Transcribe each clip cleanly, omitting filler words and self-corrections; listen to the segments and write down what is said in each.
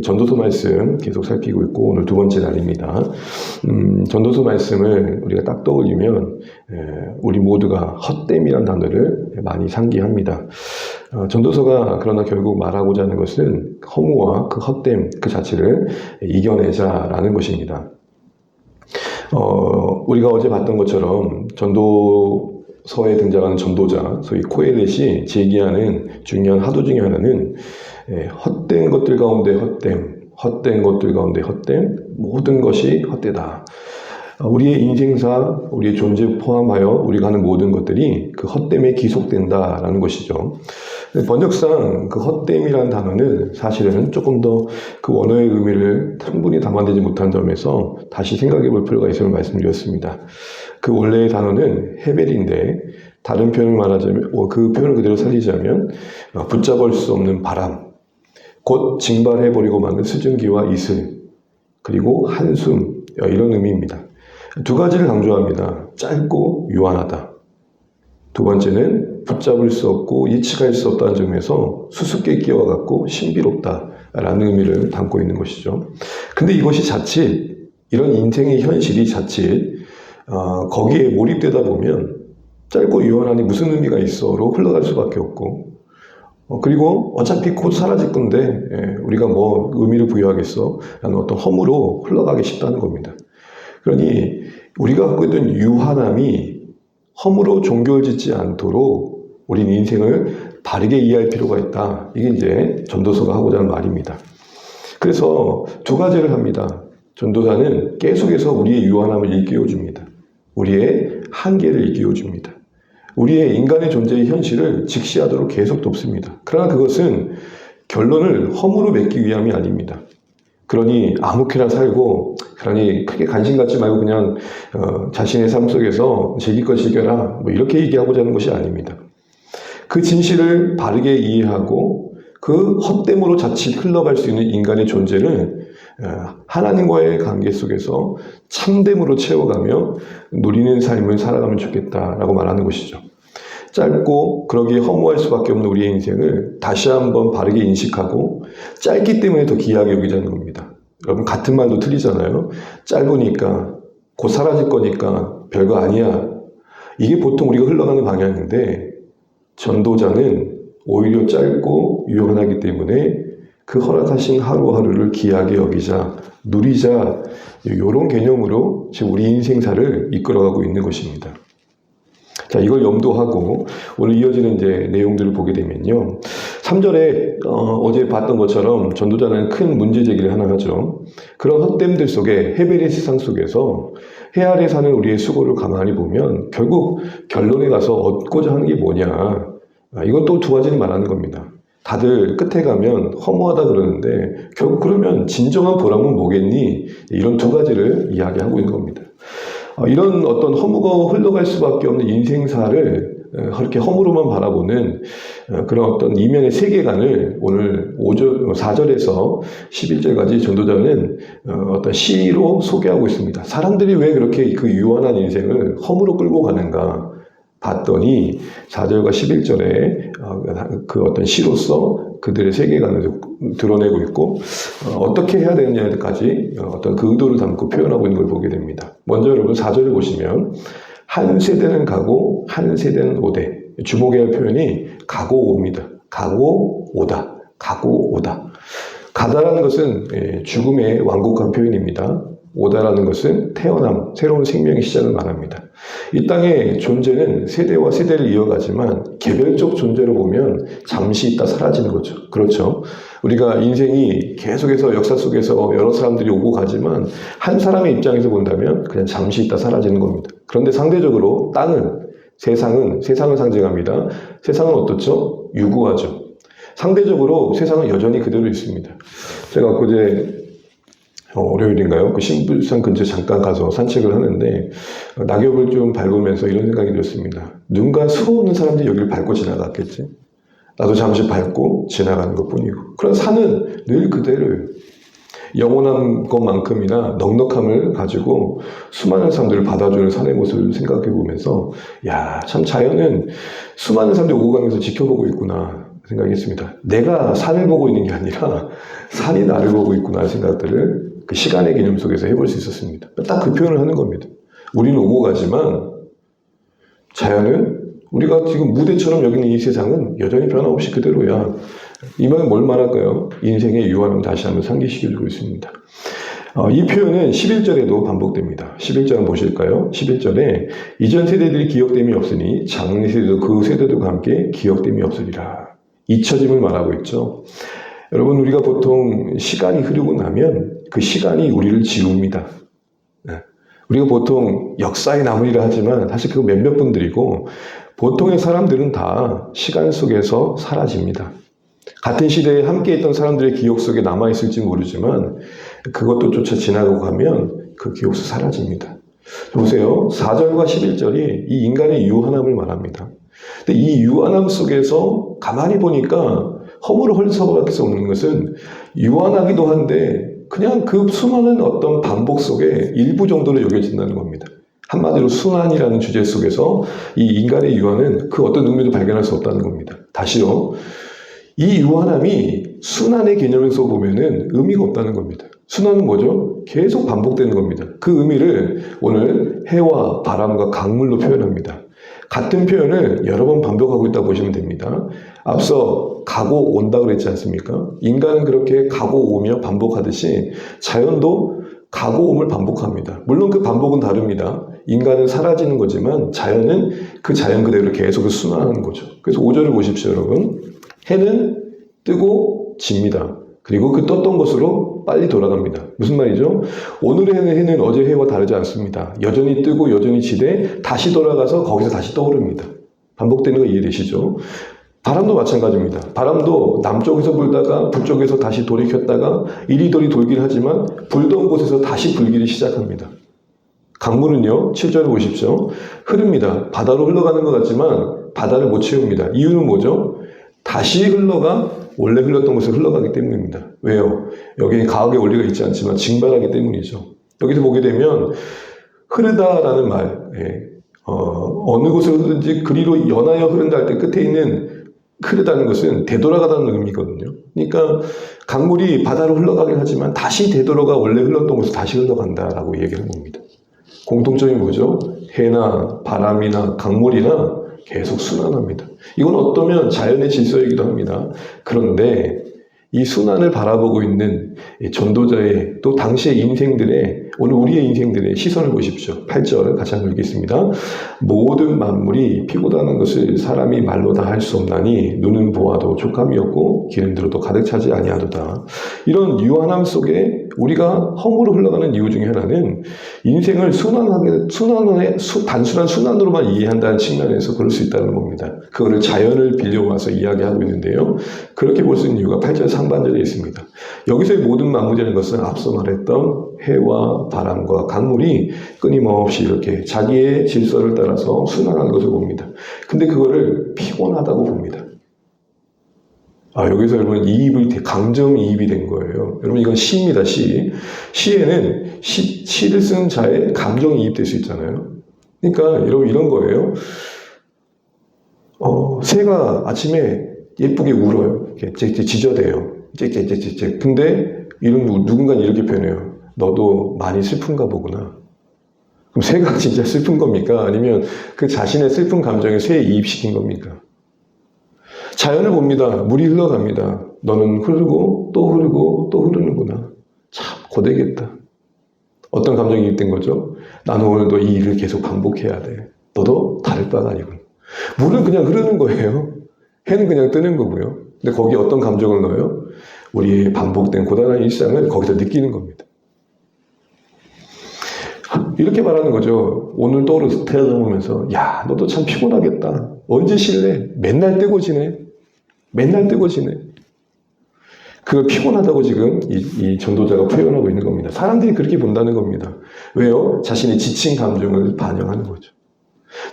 전도서 말씀 계속 살피고 있고 오늘 두 번째 날입니다. 전도서 말씀을 우리가 딱 떠올리면 우리 모두가 헛됨이라는 단어를 많이 상기합니다. 전도서가 그러나 결국 말하고자 하는 것은 허무와 그 헛됨 그 자체를 이겨내자라는 것입니다. 우리가 어제 봤던 것처럼 전도서에 등장하는 전도자, 소위 코엘렛이 제기하는 중요한 하도 중에 하나는 헛된 것들 가운데 헛됨, 헛된 것들 가운데 헛됨, 모든 것이 헛되다. 우리의 인생사, 우리의 존재 포함하여 우리가 하는 모든 것들이 그 헛됨에 기속된다라는 것이죠. 번역상 그 헛됨이라는 단어는 사실은 조금 더 그 원어의 의미를 충분히 담아내지 못한 점에서 다시 생각해 볼 필요가 있음을 말씀드렸습니다. 그 원래의 단어는 헤벨인데 다른 표현을 말하자면 그 표현을 그대로 살리자면 붙잡을 수 없는 바람, 곧 징발해버리고 마는 수증기와 이슬, 그리고 한숨, 이런 의미입니다. 두 가지를 강조합니다. 짧고 유한하다. 두 번째는 붙잡을 수 없고 예측할 수 없다는 점에서 수수께끼와 같고 신비롭다라는 의미를 담고 있는 것이죠. 근데 이것이 자칫 이런 인생의 현실이 자칫 거기에 몰입되다 보면 짧고 유한하니 무슨 의미가 있어로 흘러갈 수밖에 없고 그리고 어차피 곧 사라질 건데 우리가 뭐 의미를 부여하겠어 라는 어떤 허무로 흘러가기 쉽다는 겁니다. 그러니 우리가 갖고 있던 유한함이 허무로 종결짓지 않도록 우린 인생을 바르게 이해할 필요가 있다. 이게 이제 전도서가 하고자 하는 말입니다. 그래서 두 가지를 합니다. 전도사는 계속해서 우리의 유한함을 일깨워줍니다. 우리의 한계를 일깨워줍니다. 우리의 인간의 존재의 현실을 직시하도록 계속 돕습니다. 그러나 그것은 결론을 허무로 맺기 위함이 아닙니다. 그러니 아무렇게나 살고 그러니 크게 관심 갖지 말고 그냥 자신의 삶 속에서 즐길것 즐겨라 뭐 이렇게 얘기하고자 하는 것이 아닙니다. 그 진실을 바르게 이해하고 그 헛됨으로 자칫 흘러갈 수 있는 인간의 존재를 하나님과의 관계 속에서 참됨으로 채워가며 누리는 삶을 살아가면 좋겠다라고 말하는 것이죠. 짧고 그러기에 허무할 수밖에 없는 우리의 인생을 다시 한번 바르게 인식하고 짧기 때문에 더 귀하게 여기자는 겁니다. 여러분 같은 말도 틀리잖아요. 짧으니까 곧 사라질 거니까 별거 아니야. 이게 보통 우리가 흘러가는 방향인데 전도자는 오히려 짧고 유한하기 때문에 그 허락하신 하루하루를 귀하게 여기자, 누리자 이런 개념으로 지금 우리 인생사를 이끌어가고 있는 것입니다. 자, 이걸 염두하고 오늘 이어지는 이제 내용들을 보게 되면요. 3절에 어제 봤던 것처럼 전도자는 큰 문제 제기를 하나 하죠. 그런 헛됨들 속에 헤벨의 세상 속에서 해 아래 사는 우리의 수고를 가만히 보면 결국 결론에 가서 얻고자 하는 게 뭐냐. 이건 또 두 가지를 말하는 겁니다. 다들 끝에 가면 허무하다 그러는데 결국 그러면 진정한 보람은 뭐겠니? 이런 두 가지를 이야기하고 있는 겁니다. 이런 어떤 허무가 흘러갈 수밖에 없는 인생사를 그렇게 허무로만 바라보는 그런 어떤 이면의 세계관을 오늘 4절에서 11절까지 전도자는 어떤 시로 소개하고 있습니다. 사람들이 왜 그렇게 그 유한한 인생을 허무로 끌고 가는가 봤더니 4절과 11절에 그 어떤 시로서 그들의 세계관을 드러내고 있고 어떻게 해야 되느냐까지 어떤 그 의도를 담고 표현하고 있는 걸 보게 됩니다. 먼저 여러분 4절을 보시면 한 세대는 가고 한 세대는 오되 주목해야 할 표현이 가고 옵니다. 가고 오다. 가고 오다. 가다라는 것은 죽음의 완곡한 표현입니다. 오다라는 것은 태어남, 새로운 생명의 시작을 말합니다. 이 땅의 존재는 세대와 세대를 이어가지만 개별적 존재로 보면 잠시 있다 사라지는 거죠. 그렇죠. 우리가 인생이 계속해서 역사 속에서 여러 사람들이 오고 가지만 한 사람의 입장에서 본다면 그냥 잠시 있다 사라지는 겁니다. 그런데 상대적으로 땅은, 세상을 상징합니다. 세상은 어떻죠? 유구하죠. 상대적으로 세상은 여전히 그대로 있습니다. 제가 어제 월요일인가요? 그 신불산 근처 잠깐 가서 산책을 하는데 낙엽을 좀 밟으면서 이런 생각이 들었습니다. 누군가 수고 없는 사람들이 여기를 밟고 지나갔겠지? 나도 잠시 밟고 지나가는 것뿐이고. 그런 산은 늘 그대로예요. 영원한 것만큼이나 넉넉함을 가지고 수많은 사람들을 받아주는 산의 모습을 생각해 보면서 야, 참 자연은 수많은 사람들이 오고 가면서 지켜보고 있구나. 생각했습니다. 내가 산을 보고 있는 게 아니라 산이 나를 보고 있구나 하는 생각들을 그 시간의 개념 속에서 해볼 수 있었습니다. 딱 그 표현을 하는 겁니다. 우리는 오고 가지만 자연은 우리가 지금 무대처럼 여기는 이 세상은 여전히 변함없이 그대로야. 이 말은 뭘 말할까요? 인생의 유한함을 다시 한번 상기시켜주고 있습니다. 이 표현은 11절에도 반복됩니다. 11절 보실까요? 11절에 이전 세대들이 기억됨이 없으니 장래 세대도 그 세대들과 함께 기억됨이 없으리라. 잊혀짐을 말하고 있죠. 여러분, 우리가 보통 시간이 흐르고 나면 그 시간이 우리를 지웁니다. 우리가 보통 역사에 남으리라 하지만 사실 그거 몇몇 분들이고 보통의 사람들은 다 시간 속에서 사라집니다. 같은 시대에 함께 있던 사람들의 기억 속에 남아있을지 모르지만 그것도 쫓아 지나가고 가면 그 기억 속 사라집니다. 보세요. 4절과 11절이 이 인간의 유한함을 말합니다. 근데 이 유한함 속에서 가만히 보니까 허물을 헐서밖에 수 없는 것은 유한하기도 한데 그냥 그 수많은 어떤 반복 속에 일부 정도로 여겨진다는 겁니다. 한마디로 순환이라는 주제 속에서 이 인간의 유한은 그 어떤 의미도 발견할 수 없다는 겁니다. 다시요. 이 유한함이 순환의 개념에서 보면은 의미가 없다는 겁니다. 순환은 뭐죠? 계속 반복되는 겁니다. 그 의미를 오늘 해와 바람과 강물로 표현합니다. 같은 표현을 여러 번 반복하고 있다고 보시면 됩니다. 앞서 가고 온다 그랬지 않습니까? 인간은 그렇게 가고 오며 반복하듯이 자연도 가고 옴을 반복합니다. 물론 그 반복은 다릅니다. 인간은 사라지는 거지만 자연은 그 자연 그대로 계속 순환하는 거죠. 그래서 5절을 보십시오, 여러분. 해는 뜨고 집니다. 그리고 그 떴던 곳으로 빨리 돌아갑니다. 무슨 말이죠? 오늘의 해는 어제 해와 다르지 않습니다. 여전히 뜨고 여전히 지되 다시 돌아가서 거기서 다시 떠오릅니다. 반복되는 거 이해되시죠? 바람도 마찬가지입니다. 바람도 남쪽에서 불다가 북쪽에서 다시 돌이켰다가 이리저리 돌긴 하지만 불던 곳에서 다시 불기를 시작합니다. 강물은요, 7절을 보십시오. 흐릅니다. 바다로 흘러가는 것 같지만 바다를 못 채웁니다. 이유는 뭐죠? 다시 흘러가 원래 흘렀던 곳으로 흘러가기 때문입니다. 왜요? 여기는 가학의 원리가 있지 않지만 증발하기 때문이죠. 여기서 보게 되면 흐르다라는 말, 어느 곳으로 흐르든지 그리로 연하여 흐른다 할 때 끝에 있는 흐르다는 것은 되돌아가다는 의미거든요. 그러니까 강물이 바다로 흘러가긴 하지만 다시 되돌아가 원래 흘렀던 곳으로 다시 흘러간다라고 얘기하는 겁니다. 공통점이 뭐죠? 해나 바람이나 강물이나 계속 순환합니다. 이건 어쩌면 자연의 질서이기도 합니다. 그런데 이 순환을 바라보고 있는 전도자의 또 당시의 인생들의 오늘 우리의 인생들의 시선을 보십시오. 8절 같이 한번 읽겠습니다. 모든 만물이 피고다는 것을 사람이 말로 다 할 수 없나니 눈은 보아도 족함이 없고 기름 들어도 가득 차지 아니하도다. 이런 유한함 속에 우리가 허물로 흘러가는 이유 중에 하나는 인생을 단순한 순환으로만 이해한다는 측면에서 그럴 수 있다는 겁니다. 그거를 자연을 빌려와서 이야기하고 있는데요. 그렇게 볼 수 있는 이유가 8절 상반절에 있습니다. 여기서의 모든 만물이라는 것은 앞서 말했던 해와 바람과 강물이 끊임없이 이렇게 자기의 질서를 따라서 순환하는 것을 봅니다. 근데 그거를 피곤하다고 봅니다. 여기서 여러분 이입이 감정이입이 된 거예요. 여러분 이건 시입니다. 시. 시에는 시를 쓴 자의 감정이입될 수 있잖아요. 그러니까 여러분 이런 거예요. 새가 아침에 예쁘게 울어요. 이렇게 짖어대요. 짹짹짹짹. 근데 누군가는 이렇게 표현해요. 너도 많이 슬픈가 보구나. 그럼 새가 진짜 슬픈 겁니까? 아니면 그 자신의 슬픈 감정에 새에 이입시킨 겁니까? 자연을 봅니다. 물이 흘러갑니다. 너는 흐르고 또 흐르고 또 흐르는구나. 참 고되겠다. 어떤 감정이 이입된 거죠? 나는 오늘도 이 일을 계속 반복해야 돼. 너도 다를 바가 아니군. 물은 그냥 흐르는 거예요. 해는 그냥 뜨는 거고요. 근데 거기에 어떤 감정을 넣어요? 우리의 반복된 고단한 일상을 거기서 느끼는 겁니다. 이렇게 말하는 거죠. 오늘 떠오르서 태어나면서 야 너도 참 피곤하겠다. 언제 쉴래? 맨날 뜨고 지내. 맨날 뜨고 지내. 그걸 피곤하다고 지금 이 전도자가 표현하고 있는 겁니다. 사람들이 그렇게 본다는 겁니다. 왜요? 자신의 지친 감정을 반영하는 거죠.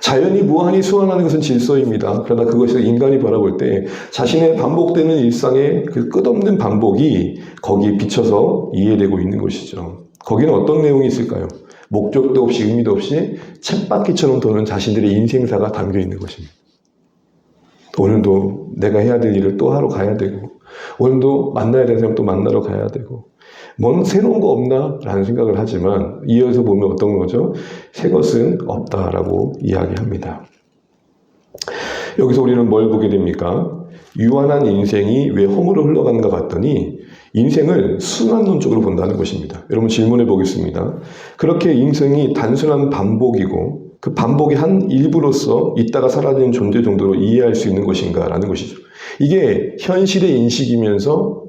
자연이 무한히 순환하는 것은 질서입니다. 그러나 그것을 인간이 바라볼 때 자신의 반복되는 일상의 그 끝없는 반복이 거기에 비춰서 이해되고 있는 것이죠. 거기는 어떤 내용이 있을까요? 목적도 없이 의미도 없이 쳇바퀴처럼 도는 자신들의 인생사가 담겨 있는 것입니다. 오늘도 내가 해야 될 일을 또 하러 가야 되고, 오늘도 만나야 되는 사람 또 만나러 가야 되고, 뭔 새로운 거 없나? 라는 생각을 하지만 이어서 보면 어떤 거죠? 새 것은 없다라고 이야기합니다. 여기서 우리는 뭘 보게 됩니까? 유한한 인생이 왜 허물로 흘러가는가 봤더니 인생을 순환론적으로 본다는 것입니다. 여러분 질문해 보겠습니다. 그렇게 인생이 단순한 반복이고 그 반복이 한 일부로서 있다가 사라지는 존재 정도로 이해할 수 있는 것인가 라는 것이죠. 이게 현실의 인식이면서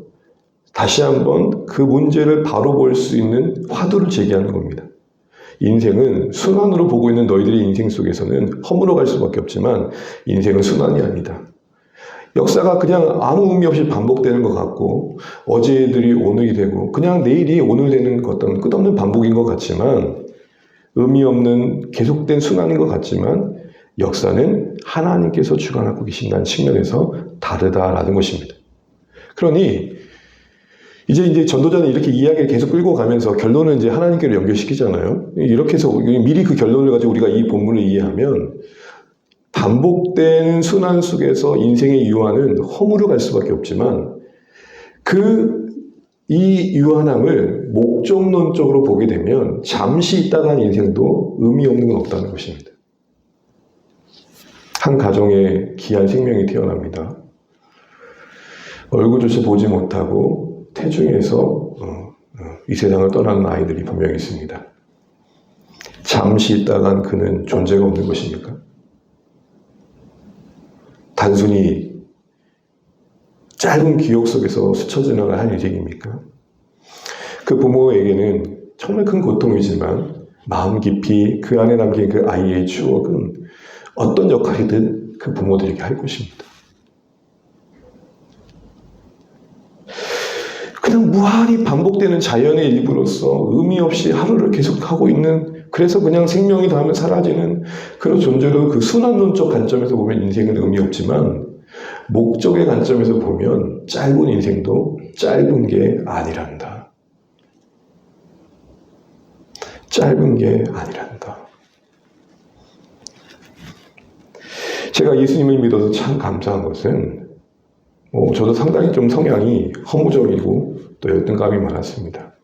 다시 한번 그 문제를 바로 볼 수 있는 화두를 제기하는 겁니다. 인생은 순환으로 보고 있는 너희들의 인생 속에서는 허물어 갈 수밖에 없지만 인생은 순환이 아니다. 역사가 그냥 아무 의미 없이 반복되는 것 같고 어제들이 오늘이 되고 그냥 내일이 오늘 되는 어떤 끝없는 반복인 것 같지만 의미 없는 계속된 순환인 것 같지만 역사는 하나님께서 주관하고 계신다는 측면에서 다르다라는 것입니다. 그러니 이제 전도자는 이렇게 이야기를 계속 끌고 가면서 결론은 이제 하나님께로 연결시키잖아요. 이렇게 해서 미리 그 결론을 가지고 우리가 이 본문을 이해하면 반복되는 순환 속에서 인생의 유한은 허물어 갈 수밖에 없지만 이 유한함을 목적론적으로 보게 되면 잠시 있다가 한 인생도 의미 없는 건 없다는 것입니다. 한 가정에 귀한 생명이 태어납니다. 얼굴조차 보지 못하고 태중에서 이 세상을 떠나는 아이들이 분명히 있습니다. 잠시 있다간 그는 존재가 없는 것입니까? 단순히 짧은 기억 속에서 스쳐 지나갈 한 인생입니까? 그 부모에게는 정말 큰 고통이지만 마음 깊이 그 안에 남긴 그 아이의 추억은 어떤 역할이든 그 부모들에게 할 것입니다. 그냥 무한히 반복되는 자연의 일부로서 의미 없이 하루를 계속하고 있는, 그래서 그냥 생명이 닿으면 사라지는 그런 존재로 그 순환론적 관점에서 보면 인생은 의미 없지만 목적의 관점에서 보면 짧은 인생도 짧은 게 아니란다. 짧은 게 아니란다. 제가 예수님을 믿어서 참 감사한 것은 저도 상당히 좀 성향이 허무적이고 또 열등감이 많았습니다.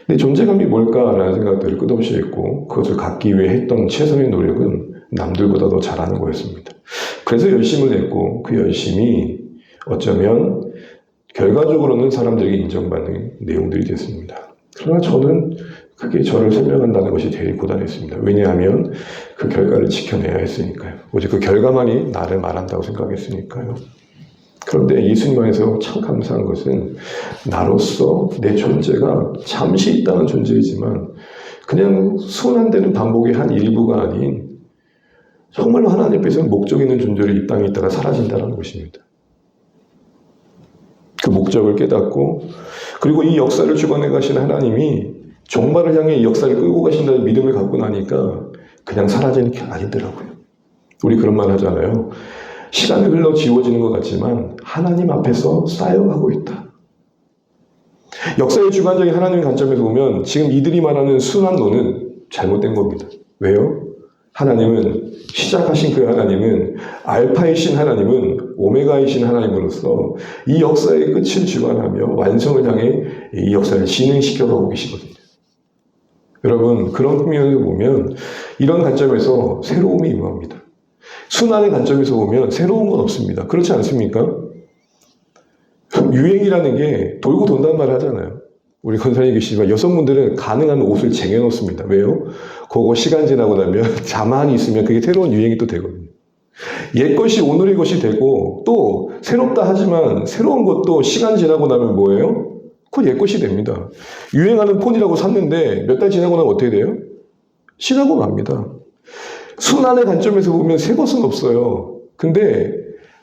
근데 존재감이 뭘까라는 생각들을 끝없이 했고 그것을 갖기 위해 했던 최선의 노력은 남들보다 더 잘하는 거였습니다. 그래서 열심을 냈고 그 열심이 어쩌면 결과적으로는 사람들에게 인정받는 내용들이 됐습니다. 그러나 저는 그게 저를 설명한다는 것이 제일 고단했습니다. 왜냐하면 그 결과를 지켜내야 했으니까요. 오직 그 결과만이 나를 말한다고 생각했으니까요. 그런데 예수님 안에서 참 감사한 것은 나로서 내 존재가 잠시 있다는 존재이지만 그냥 순환되는 반복의 한 일부가 아닌 정말로 하나님 앞에서는 목적 있는 존재로 이 땅에 있다가 사라진다는 것입니다. 그 목적을 깨닫고 그리고 이 역사를 주관해 가신 하나님이 종말을 향해 이 역사를 끌고 가신다는 믿음을 갖고 나니까 그냥 사라지는 게 아니더라고요. 우리 그런 말 하잖아요. 시간이 흘러 지워지는 것 같지만 하나님 앞에서 쌓여가고 있다. 역사의 주관적인 하나님의 관점에서 보면 지금 이들이 말하는 순환론은 잘못된 겁니다. 왜요? 하나님은 시작하신 그 하나님은 알파이신 하나님은 오메가이신 하나님으로서 이 역사의 끝을 주관하며 완성을 향해 이 역사를 진행시켜가고 계시거든요. 여러분 그런 측면에서 보면 이런 관점에서 새로움이 임합니다. 순환의 관점에서 보면 새로운 건 없습니다. 그렇지 않습니까? 유행이라는 게 돌고 돈다는 말을 하잖아요. 우리 권사님 계시지만 여성분들은 가능한 옷을 쟁여놓습니다. 왜요? 그거 시간 지나고 나면 자만히 있으면 그게 새로운 유행이 또 되거든요. 옛 것이 오늘의 것이 되고 또 새롭다 하지만 새로운 것도 시간 지나고 나면 뭐예요? 그건 옛 것이 됩니다. 유행하는 폰이라고 샀는데 몇 달 지나고 나면 어떻게 돼요? 지나고 맙니다. 순환의 관점에서 보면 새 것은 없어요. 근데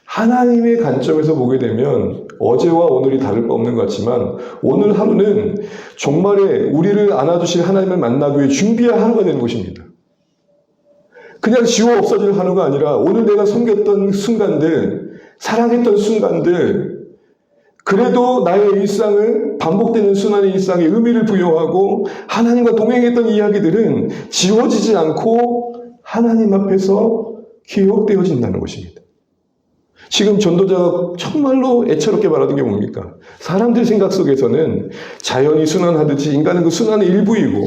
하나님의 관점에서 보게 되면 어제와 오늘이 다를 바 없는 것 같지만 오늘 하루는 종말에 우리를 안아주실 하나님을 만나기 위해 준비할 하루가 되는 것입니다. 그냥 지워 없어질 하루가 아니라 오늘 내가 섬겼던 순간들, 사랑했던 순간들, 그래도 나의 일상을 반복되는 순환의 일상에 의미를 부여하고 하나님과 동행했던 이야기들은 지워지지 않고 하나님 앞에서 기억되어진다는 것입니다. 지금 전도자가 정말로 애처롭게 말하는 게 뭡니까? 사람들 생각 속에서는 자연이 순환하듯이 인간은 그 순환의 일부이고,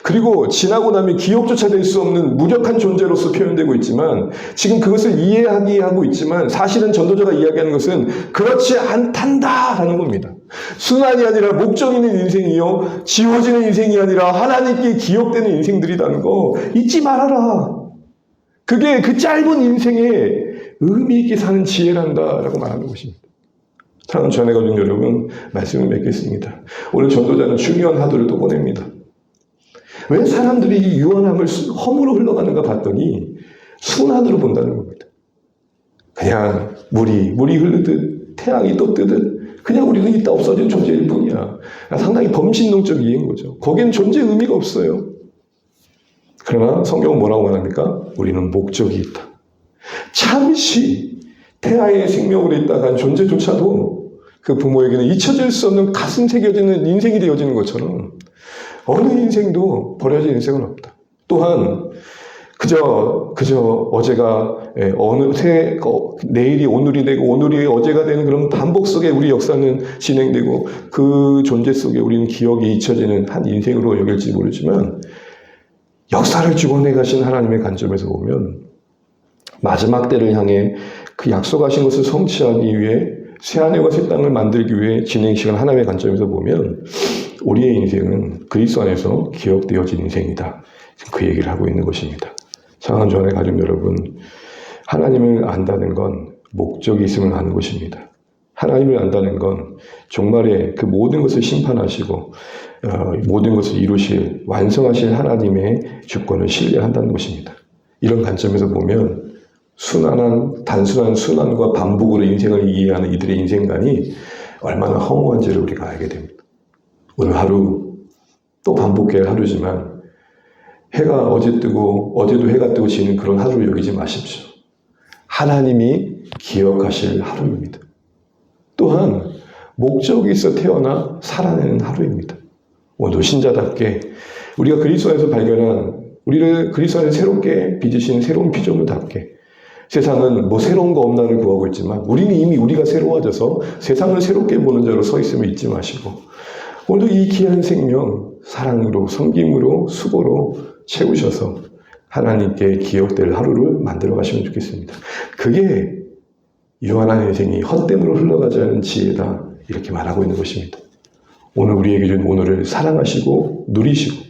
그리고 지나고 나면 기억조차 될 수 없는 무력한 존재로서 표현되고 있지만, 지금 그것을 이해하고 있지만 사실은 전도자가 이야기하는 것은 그렇지 않단다라는 겁니다. 순환이 아니라 목적 있는 인생이요, 지워지는 인생이 아니라 하나님께 기억되는 인생들이라는 거 잊지 말아라. 그게 그 짧은 인생에 의미 있게 사는 지혜란다라고 말하는 것입니다. 사랑하는 전에 가족 여러분, 말씀을 맺겠습니다. 오늘 전도자는 중요한 하도를 또 보냅니다. 왜 사람들이 이 유한함을 허물어 흘러가는가 봤더니 순환으로 본다는 겁니다. 그냥 물이 흐르듯 태양이 또 뜨듯 그냥 우리는 있다 없어진 존재일 뿐이야. 상당히 범신론적 이해인 거죠. 거기엔 존재 의미가 없어요. 그러나 성경은 뭐라고 말합니까? 우리는 목적이 있다. 잠시 태아의 생명으로 있다간 존재조차도 그 부모에게는 잊혀질 수 없는 가슴 새겨지는 인생이 되어지는 것처럼 어느 인생도 버려진 인생은 없다. 또한 그저 어제가 내일이 오늘이 되고 오늘이 어제가 되는 그런 반복 속에 우리 역사는 진행되고 그 존재 속에 우리는 기억이 잊혀지는 한 인생으로 여길지 모르지만 역사를 주관해 가신 하나님의 관점에서 보면 마지막 때를 향해 그 약속하신 것을 성취하기 위해 새하늘과 새 땅을 만들기 위해 진행시간 하나님의 관점에서 보면 우리의 인생은 그리스도 안에서 기억되어진 인생이다. 그 얘기를 하고 있는 것입니다. 사랑하는 전의 가족 여러분, 하나님을 안다는 건 목적이 있음을 아는 것입니다. 하나님을 안다는 건 종말에 그 모든 것을 심판하시고 모든 것을 이루실 완성하실 하나님의 주권을 신뢰한다는 것입니다. 이런 관점에서 보면 단순한 순환과 반복으로 인생을 이해하는 이들의 인생관이 얼마나 허무한지를 우리가 알게 됩니다. 오늘 하루 또 반복해야 할 하루지만 해가 어제 뜨고 어제도 해가 뜨고 지는 그런 하루를 여기지 마십시오. 하나님이 기억하실 하루입니다. 또한 목적이 있어 태어나 살아내는 하루입니다. 오늘도 신자답게 우리가 그리스도 안에서 발견한 우리를 그리스도 안에서 새롭게 빚으신 새로운 피조물답게 세상은 뭐 새로운 거 없나를 구하고 있지만 우리는 이미 우리가 새로워져서 세상을 새롭게 보는 자로 서 있음을 잊지 마시고 오늘도 이 귀한 생명 사랑으로 섬김으로 수고로 채우셔서 하나님께 기억될 하루를 만들어 가시면 좋겠습니다. 그게 유한한 인생이 헛됨으로 흘러가지 않은 지혜다 이렇게 말하고 있는 것입니다. 오늘 우리에게 준 오늘을 사랑하시고 누리시고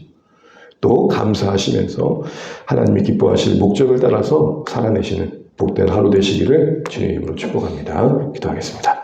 또 감사하시면서 하나님이 기뻐하실 목적을 따라서 살아내시는 복된 하루 되시기를 주님의 이름으로 축복합니다. 기도하겠습니다.